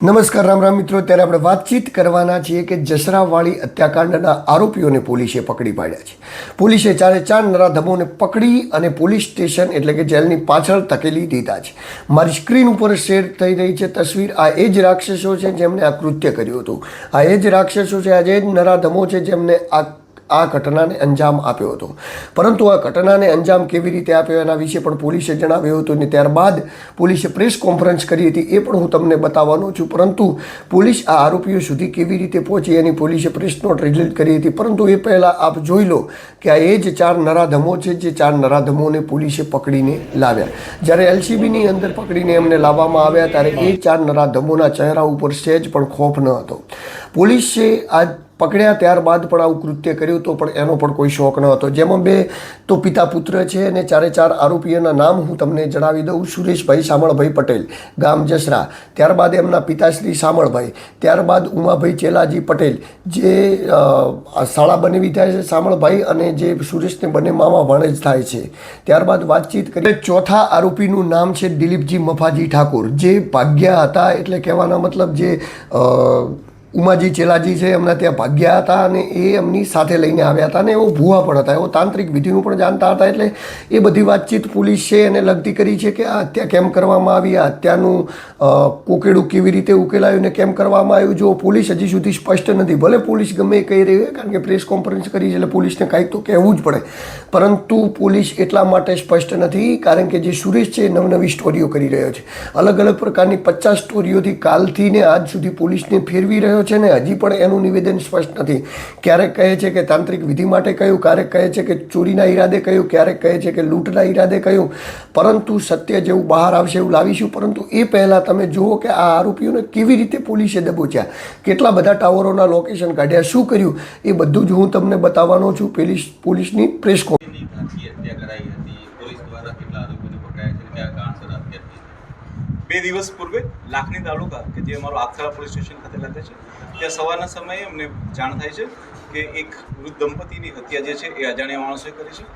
નમસ્કાર રામ રામ મિત્રો, ત્યારે આપણે વાતચીત કરવાના છીએ કે જસરાવાળી હત્યાકાંડના આરોપીઓને પોલીસે પકડી પાડ્યા છે. પોલીસે ચારે ચાર નરાધમોને પકડી અને પોલીસ સ્ટેશન એટલે કે જેલની પાછળ ધકેલી દીધા છે. મારી સ્ક્રીન ઉપર શેર થઈ રહી છે તસવીર. આ એ જ રાક્ષસો છે જેમણે આ કૃત્ય કર્યું હતું. આ એ જ રાક્ષસો છે, આ જે નરાધમો છે જેમને આ ઘટનાને અંજામ આપ્યો હતો. પરંતુ આ ઘટનાને અંજામ કેવી રીતે આપ્યો એના વિશે પણ પોલીસે જણાવ્યું હતું અને ત્યારબાદ પોલીસે પ્રેસ કોન્ફરન્સ કરી હતી, એ પણ હું તમને બતાવવાનો છું. પરંતુ પોલીસ આ આરોપીઓ સુધી કેવી રીતે પહોંચી એની પોલીસે પ્રેસ નોટ રિલીઝ કરી હતી. પરંતુ એ પહેલાં આપ જોઈ લો કે આ એ જ ચાર નરાધમો છે જે ચાર નરાધમોને પોલીસે પકડીને લાવ્યા. જ્યારે એલસીબીની અંદર પકડીને એમને લાવવામાં આવ્યા ત્યારે એ ચાર નરાધમોના ચહેરા ઉપર સહેજ પણ ખોફ ન હતો. પોલીસે આ પકડ્યા ત્યારબાદ પણ આવું કૃત્ય કર્યું તો પણ એનો પણ કોઈ શોખ ન હતો. જેમાં બે તો પિતા પુત્ર છે અને ચારે ચાર આરોપીઓના નામ હું તમને જણાવી દઉં. સુરેશભાઈ શામળભાઈ પટેલ, ગામ જસરા. ત્યારબાદ એમના પિતાશ્રી શામળભાઈ. ત્યારબાદ ઉમાભાઈ ચેલાજી પટેલ, જે શાળા બનેવી થાય છે શામળભાઈ, અને જે સુરેશને બંને મામા ભાણેજ થાય છે. ત્યારબાદ વાતચીત કરીએ. ચોથા આરોપીનું નામ છે દિલીપજી મફાજી ઠાકોર, જે ભાગ્યા હતા. એટલે કહેવાનો મતલબ જે ઉમાજી ચેલાજી છે એમના ત્યાં ભાગ્યા હતા અને એ એમની સાથે લઈને આવ્યા હતા અને એવો ભૂવા પણ હતા, એવો તાંત્રિક વિધિનું પણ જાણતા હતા. એટલે એ બધી વાતચીત પોલીસ છે એને લગતી કરી છે કે આ હત્યા કેમ કરવામાં આવી, આ હત્યાનું કોકેડું કેવી રીતે ઉકેલાયું ને કેમ કરવામાં આવ્યું. જો પોલીસ હજી સુધી સ્પષ્ટ નથી. ભલે પોલીસ ગમે એ કહી રહી હોય, કારણ કે પ્રેસ કોન્ફરન્સ કરી છે એટલે પોલીસને કાંઈક તો કહેવું જ પડે. પરંતુ પોલીસ એટલા માટે સ્પષ્ટ નથી કારણ કે જે સુરેશ છે એ નવનવી સ્ટોરીઓ કરી રહ્યો છે. અલગ અલગ પ્રકારની 50 સ્ટોરીઓથી કાલથી ને આજ સુધી પોલીસને ફેરવી રહ્યો છે ને હજી પણ એનું નિવેદન સ્પષ્ટ નથી. ક્યારેક કહે છે કે તાંત્રિક વિધિ માટે કહ્યું, ક્યારેક કહે છે કે ચોરીના ઈરાદે કહ્યું, ક્યારેક કહે છે કે લૂંટના ઈરાદે કહ્યું. પરંતુ સત્ય જેવું બહાર આવશે એવું લાવીશું. પરંતુ એ પહેલાં તમે જુઓ કે આ આરોપીઓને કેવી રીતે પોલીસે દબોચ્યા, કેટલા બધા ટાવરોના લોકેશન કાઢ્યા, શું કર્યું, એ બધું જ હું તમને બતાવવાનો છું. પોલીસની પ્રેસ બે દિવસ પૂર્વે લાખણી તાલુકા કે જે અમારો આખરા પોલીસ સ્ટેશન ખાતે લાગે છે, ત્યાં સવારના સમયે અમને જાણ થાય છે કે એક વૃદ્ધ દંપતીની હત્યા જે છે એ અજાણ્યા માણસોએ કરી છે.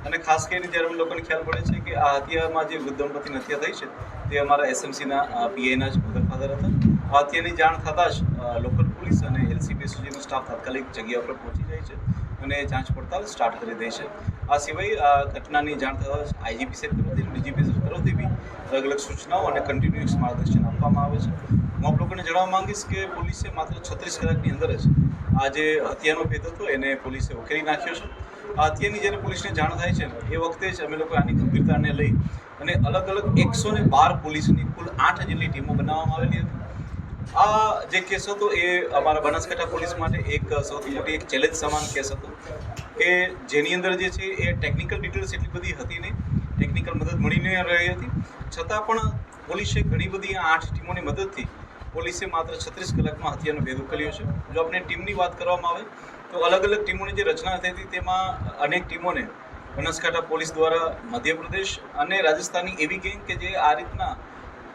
અને ખાસ કરીને જ્યારે અમને લોકોને ખ્યાલ પડે છે કે આ હત્યામાં જે વૃદ્ધ દંપતીની હત્યા થઈ છે તે અમારા એસએમસીના પીઆઈના જ મધર ફાધર હતા. આ હત્યાની જાણ થતાં જ લોકલ પોલીસ અને એલસીબી સુધીનો સ્ટાફ તાત્કાલિક જગ્યા પર પહોંચી જાય છે અને જાંચ પડતાલ સ્ટાર્ટ કરી દે છે. આ સિવાય આ ઘટનાની જાણ થતાં આઈજીપી સાહેબ તરફથી ડીજીપી સાહેબ તરફથી બી અલગ અલગ સૂચનાઓ અને કન્ટિન્યુઅસ માર્ગદર્શન આપવામાં આવે છે. હું આપ લોકોને જણાવવા માંગીશ કે પોલીસે માત્ર 36 કલાકની અંદર જ આ જે હત્યાનો ભેદ હતો એને પોલીસે ઉકેલી નાખ્યો છે. આ હત્યાની જ્યારે પોલીસને જાણ થાય છે એ વખતે જ અમે લોકો આની ગંભીરતાને લઈ અને અલગ અલગ 112 પોલીસની કુલ 8 જેટલી ટીમો બનાવવામાં આવેલી હતી. આ જે કેસ હતો એ અમારા બનાસકાંઠા પોલીસ માટે એક સૌથી મોટી એક ચેલેન્જ સમાન કેસ હતો કે જેની અંદર જે છે એ ટેકનિકલ ડિટેલ્સ એટલી બધી હતી નહીં, ટેકનિકલ મદદ મળી ન રહી હતી. છતાં પણ પોલીસે ઘણી બધી આ 8 ટીમોની મદદથી પોલીસે માત્ર 36 કલાકમાં હત્યાનો ભેદ ઉકેલ્યો છે. જો આપણે ટીમની વાત કરવામાં આવે તો અલગ અલગ ટીમોની જે રચના થઈ હતી તેમાં અનેક ટીમોને બનાસકાંઠા પોલીસ દ્વારા મધ્યપ્રદેશ અને રાજસ્થાનની એવી ગેંગ કે જે આ રીતના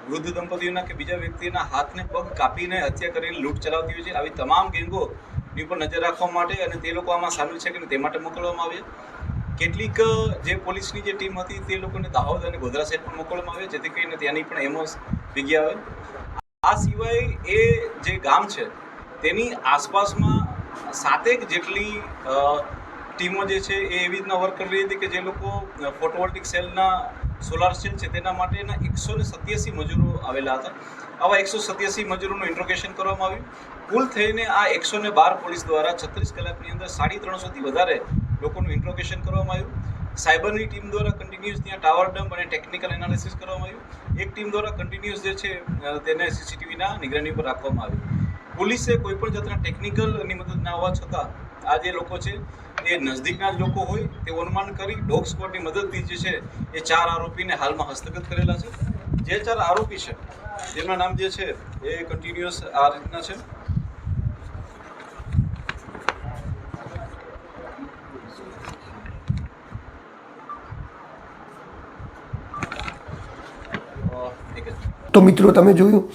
વૃદ્ધ દંપતીઓના કે બીજા વ્યક્તિના હાથને પગ કાપીને હત્યા કરીને લૂંટ ચલાવતી હોય છે, આવી તમામ ગેંગોની ઉપર નજર રાખવા માટે અને તે લોકો આમાં સામેલ છે કે તે માટે મોકલવામાં આવ્યા. કેટલીક જે પોલીસની જે ટીમ હતી તે લોકોને દાહોદ અને ગોધરા સાઈડ પણ મોકલવામાં આવે જેથી કરીને ત્યાંની પણ એમઓસ ભેગી આવે. આ સિવાય એ જે ગામ છે તેની આસપાસમાં 7 જેટલી ટીમો જે છે એ એવી રીતના વર્ક કરી રહી હતી કે જે લોકો ફોટોવોલ્ટિક સેલના સોલાર સેલ છે તેના માટેના 187 મજૂરો આવેલા હતા. આવા 187 મજૂરોનું ઇન્ટ્રોગેશન કરવામાં આવ્યું. કુલ થઈને આ 112 પોલીસ દ્વારા 36 કલાકની અંદર 350થી વધારે લોકોનું ઇન્ટ્રોગેશન કરવામાં આવ્યું. સાયબરની ટીમ દ્વારા કન્ટિન્યુઅસ ત્યાં ટાવર ડમ્પ અને ટેકનિકલ એનાલિસિસ કરવામાં આવ્યું. એક ટીમ દ્વારા કન્ટિન્યુઅસ જે છે તેને સીસીટીવીના નિગરાની પર રાખવામાં આવ્યું. પોલીસે કોઈપણ જાતના ટેકનિકલની મદદ ના હોવા છતાં આ જે લોકો છે એ નજદીકના જ લોકો હોય તે અનુમાન કરી ડોગ સ્ક્વોડની મદદથી જે છે એ 4 આરોપીને હાલમાં હસ્તગત કરેલા છે. જે 4 આરોપી છે તેમના નામ જે છે એ કન્ટિન્યુઅસ આ રીતના છે. તો મિત્રો તમે જોયું,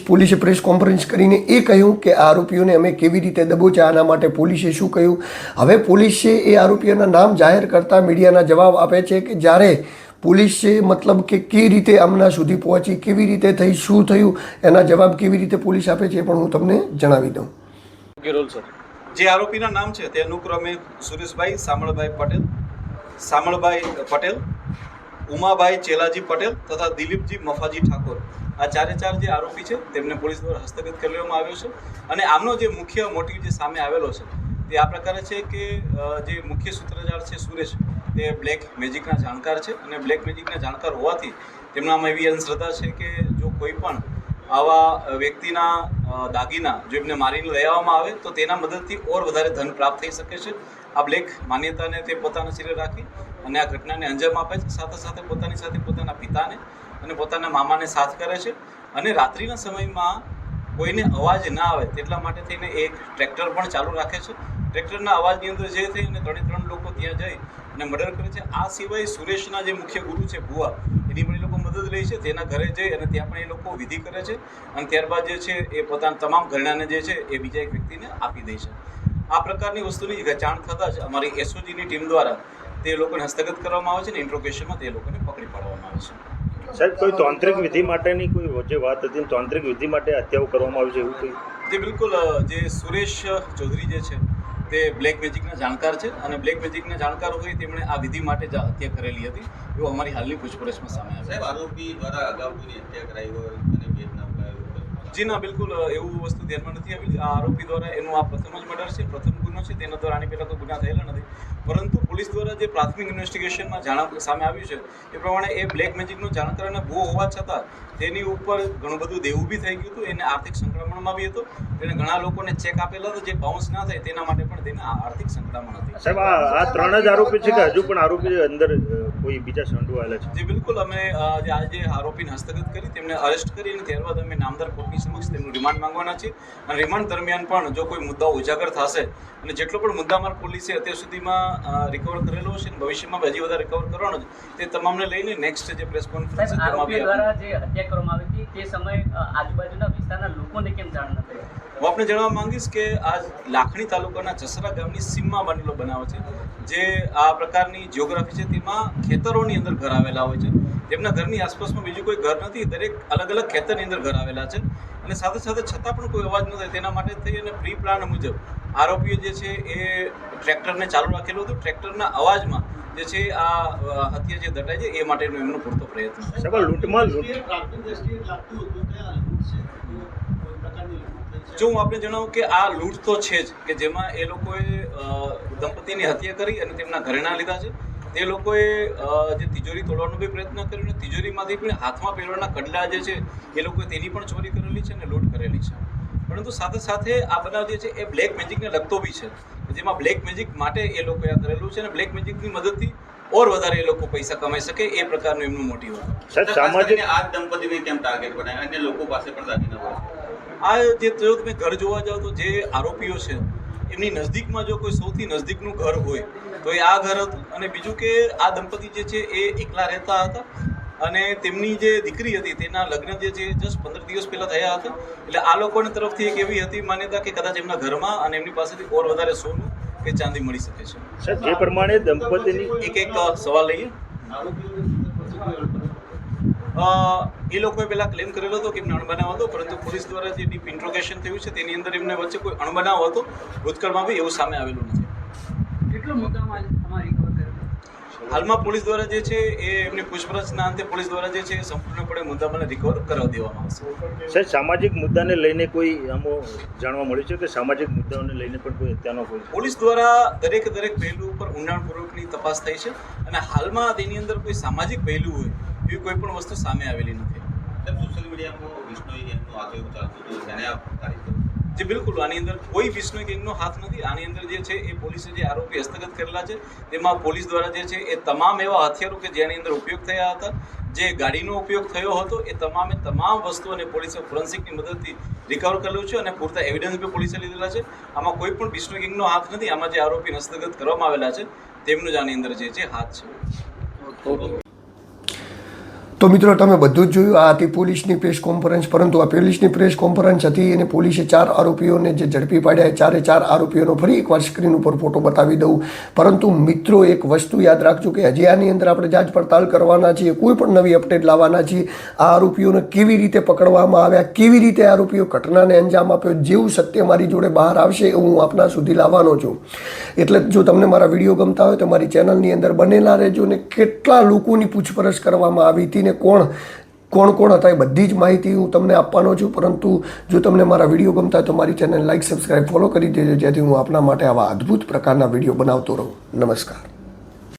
પોલીસે પ્રેસ કોન્ફરન્સ કરીને એ કહ્યું કે આ આરોપીઓને અમે કેવી રીતે દબોચ્યા, આના માટે પોલીસે શું કહ્યું. હવે પોલીસે એ આરોપીઓના નામ જાહેર કરતા મીડિયાના જવાબ આપે છે કે જ્યારે પોલીસે મતલબ કે કેવી રીતે આમના સુધી પહોંચી, કેવી રીતે થઈ, શું થયું, એના જવાબ કેવી રીતે પોલીસ આપે છે એ પણ હું તમને જણાવી દઉં. જે આરોપીના નામ છે તે અનુક્રમે સુરેશભાઈ સામળભાઈ પટેલ, ઉમાભાઈ ચેલાજી પટેલ તથા દિલીપજી મફાજી ઠાકોર, આ ચારે ચાર જે આરોપી છે તેમને પોલીસ દ્વારા હસ્તગત કરવામાં આવ્યો છે. અને આમનો જે મુખ્ય મોટિવ જે સામે આવેલો છે તે આ પ્રકારે છે કે જે મુખ્ય સૂત્રધાર છે સુરેશ, તે બ્લેક મેજિકના જાણકાર છે અને બ્લેક મેજિકના જાણકાર હોવાથી તેમનામાં એવી અંધશ્રદ્ધા છે કે જો કોઈ પણ આવા વ્યક્તિના દાગીના જો એમને મારીને લઈ આવવામાં આવે તો તેના મદદથી ઓર વધારે ધન પ્રાપ્ત થઈ શકે છે. આ બ્લેક માન્યતાને તે પોતાના શિરે રાખી અને આ ઘટનાને અંજામ આપે છે. સાથે સાથે પોતાની સાથે પોતાના પિતાને અને પોતાના મામાને સાથ કરે છે. અને રાત્રિના સમયમાં કોઈને અવાજ ના આવે તેટલા માટે થઈને એક ટ્રેક્ટર પણ ચાલુ રાખે છે. ટ્રેક્ટરના અવાજની અંદર જે થઈ અને 3 લોકો ત્યાં જઈ અને મર્ડર કરે છે. આ સિવાય સુરેશના જે મુખ્ય ગુરુ છે ભુવા, એની પણ એ લોકો મદદ લે છે. તેના ઘરે જઈ અને ત્યાં પણ એ લોકો વિધિ કરે છે અને ત્યારબાદ જે છે એ પોતાના તમામ ઘરેણાને જે છે એ બીજા એક વ્યક્તિને આપી દે છે. આ પ્રકારની વસ્તુની જાણ થતાં જ અમારી એસઓજીની ટીમ દ્વારા તે લોકોને હસ્તગત કરવામાં આવે છે અને ઇન્ટ્રોગેશનમાં તે લોકોને પકડી પાડવામાં આવે છે. સાહેબ, કોઈ તાંત્રિક વિધિ માટેની કોઈ જે વાત હતી, તાંત્રિક વિધિ માટે હત્યાઓ કરવામાં આવી છે એવું કંઈ? જે બિલકુલ જે સુરેશ ચૌધરી જે છે તે બ્લેક મેજિકના જાણકાર છે અને બ્લેક મેજિકના જાણકાર હોય તેમણે આ વિધિ માટે જ હત્યા કરેલી હતી એવું અમારી હાલની પૂછપરછમાં સામે આવ્યું. આરોપી દ્વારા અગાઉ કોઈની હત્યા કરાઈ હોય અને ભેદ ના અપાયો? જી ના, બિલકુલ એવું વસ્તુ ધ્યાનમાં નથી આવી. આ આરોપી દ્વારા એનું આ પ્રથમ જ મર્ડર છે, પ્રથમ ગુનો છે. તેના દ્વારા આની પહેલાં કોઈ ગુના થયેલા નથી. પરંતુ પોલીસ દ્વારા જે પ્રાથમિક ઇન્વેસ્ટિગેશનમાં સામે આવ્યું છે એ પ્રમાણે એ બ્લેક મેજિકનો જાણકાર અને બહુ હોવા છતાં તેની ઉપર ઘણું બધું દેવું બી થઈ ગયું હતું. એને આર્થિક સંકળામણમાં બી હતો. તેને ઘણા લોકોને ચેક આપેલા હતા જે બાઉન્સ ના થાય તેના માટે પણ તેને આર્થિક સંકળામણ હતી. સાહેબ, આ 3 જ આરોપી છે કે હજુ પણ આરોપી અંદર કોઈ બીજા સંડોવાયેલા છે? જી બિલકુલ, અમે આજે આરોપીને હસ્તગત કરી તેમને અરેસ્ટ કરી અને ત્યારબાદ અમે નામદાર કોર્ટની સમક્ષ તેમનું રિમાન્ડ માંગવાના છે. અને રિમાન્ડ દરમિયાન પણ જો કોઈ મુદ્દાઓ ઉજાગર થશે અને જેટલો પણ મુદ્દામાલ પોલીસે અત્યાર સુધીમાં રિકવર કરેલો છે અને ભવિષ્યમાં હજી વધારે રિકવર કરવાનો છે તે તમામને લઈને નેક્સ્ટ જે પ્રેસ કોન્ફરન્સ છે તેમાં બી દ્વારા જે હત્યા કરવામાં આવી હતી તે સમયે આજુબાજુના વિસ્તારના લોકોને કેમ જાણ ન થઈ? હું આપને જણાવવા માંગીશ કે આ લાખણી તાલુકાના જસરા ગામની સીમમાં બનેલો બનાવ છે. જે આ પ્રકારની જિયોગ્રાફી છે તેમાં ખેતરોની અંદર ઘર આવેલા હોય છે. તેમના ઘરની આસપાસમાં બીજું કોઈ ઘર નથી, દરેક અલગ અલગ ખેતરની અંદર ઘર આવેલા છે. અને સાથે સાથે છતાં પણ કોઈ અવાજ ન થાય તેના માટે થઈ અને પ્રી પ્લાન મુજબ આરોપીઓ જે છે એ ટ્રેક્ટરને ચાલુ રાખેલું હતું. ટ્રેક્ટરના અવાજમાં જે છે આ હત્યા જે દટાઈ છે એ માટેનો એમનો પૂરતો પ્રયત્ન છે. સાહેબ, લૂંટમાં જો હું આપને જણાવું કે આ લૂંટ તો છે જ કે જેમાં એ લોકોએ દંપતીની હત્યા કરી અને તેમના ઘરેણાં લીધા છે. તે લોકોએ જે તિજોરી તોડવાનો બી પ્રયત્ન કર્યો અને તિજોરીમાંથી પણ હાથમાં પહેરવાના કડલા જે છે એ લોકોએ તેની પણ ચોરી કરેલી છે અને લૂંટ કરેલી છે. પરંતુ સાથે સાથે આ બનાવ જે છે એ બ્લેક મેજિકને લગતો બી છે, જેમાં બ્લેક મેજિક માટે એ લોકોએ આ કરેલું છે અને બ્લેક મેજિકની મદદથી ઓર વધારે એ લોકો પૈસા કમાઈ શકે એ પ્રકારનું એમનું મોટિવ હતું. સાહેબ, સામાજિક આ દંપતીને કેમ ટાર્ગેટ બનાવ્યા? અન્ય લોકો પાસે પણ દાગીના હોય. આ જે જો તમે ઘર જોવા જાઓ તો જે આરોપીઓ છે એમની નજદીકમાં જો કોઈ સૌથી નજદીકનું ઘર હોય તો એ આ ઘર હતું. અને બીજું કે આ દંપતી જે છે એ એકલા રહેતા હતા અને તેમની જે દીકરી હતી તેના લગ્ન જે છે જસ્ટ 15 દિવસ પહેલાં થયા હતા. એટલે આ લોકોની તરફથી એક એવી હતી માન્યતા કે કદાચ એમના ઘરમાં અને એમની પાસેથી ઓર વધારે સોનું કે ચાંદી મળી શકે છે. સાહેબ, જે પ્રમાણે દંપતીની એક સવાલ લઈએ. એ લોકોએ પહેલાં ક્લેમ કરેલો હતો કે એમને અણબનાવ હતો, પરંતુ પોલીસ દ્વારા જે ડીપ ઇન્ટ્રોગેશન થયું છે તેની અંદર એમને વચ્ચે કોઈ અણબનાવ હતો ભૂતકાળમાં બી એવું સામે આવેલું નથી. કેટલો મુદ્દામાલ અમારી રિકવર કર્યો? હાલમાં પોલીસ દ્વારા જે છે એ એમની પૂછપરછના અંતે પોલીસ દ્વારા જે છે એ સંપૂર્ણપણે મુદ્દામાલને રિકવર કરાવી દેવામાં આવશે. સાહેબ, સામાજિક મુદ્દાને લઈને કોઈ આમાં જાણવા મળ્યું છે કે સામાજિક મુદ્દાઓને લઈને પણ કોઈ હત્યાનો કોઈ? પોલીસ દ્વારા દરેક પહેલું ઉપર ઊંડાણપૂર્વકની તપાસ થઈ છે અને હાલમાં તેની અંદર કોઈ સામાજિક પહેલું હોય એવી કોઈ પણ વસ્તુ સામે આવેલી નથી. સોશિયલ મીડિયામાં વિષ્ણુ ગેંગનું આગે એવું ચાલતું હતું, તેને આ તારીખ જે બિલકુલ આની અંદર કોઈ વિષ્ણુ ગેંગનો હાથ નથી. આની અંદર જે છે એ પોલીસે જે આરોપી હસ્તગત કરેલા છે તેમાં પોલીસ દ્વારા જે છે એ તમામ એવા હથિયારો કે જેની અંદર ઉપયોગ થયા હતા, જે ગાડીનો ઉપયોગ થયો હતો, એ તમામ વસ્તુઓને પોલીસે ફોરેન્સિકની મદદથી રિકવર કરેલું છે અને પૂરતા એવિડન્સ બી પોલીસે લીધેલા છે. આમાં કોઈ પણ વિષ્ણુ ગેંગનો હાથ નથી. આમાં જે આરોપી હસ્તગત કરવામાં આવેલા છે તેમનું જ આની અંદર જે છે હાથ છે. તો મિત્રો તમે બધું જ જોયું. આ હતી પોલીસની પ્રેસ કોન્ફરન્સ, પરંતુ આ પોલીસની પ્રેસ કોન્ફરન્સ હતી અને પોલીસે 4 આરોપીઓને જે ઝડપી પાડ્યા, 4 આરોપીઓનો ફરી એકવાર સ્ક્રીન ઉપર ફોટો બતાવી દઉં. પરંતુ મિત્રો એક વસ્તુ યાદ રાખજો કે હજી આની અંદર આપણે જાંચ પડતાલ કરવાના છીએ, કોઈ પણ નવી અપડેટ લાવવાના છીએ. આ આરોપીઓને કેવી રીતે પકડવામાં આવ્યા, કેવી રીતે આરોપીઓ ઘટનાને અંજામ આપ્યો, જેવું સત્ય મારી જોડે બહાર આવશે હું આપના સુધી લાવવાનો છું. એટલે જો તમને મારા વિડીયો ગમતા હોય તો મારી ચેનલની અંદર બનેલા રહેજો. ને કેટલા લોકોની પૂછપરછ કરવામાં આવી હતી ને કોણ હતા એ બધી જ માહિતી હું તમને આપવાનો છું. પરંતુ જો તમને મારા વિડીયો ગમતા હોય તો મારી ચેનલ લાઇક, સબસ્ક્રાઈબ, ફોલો કરી દેજો, જેથી હું આપના માટે આવા અદ્ભુત પ્રકારના વિડીયો બનાવતો રહું. નમસ્કાર.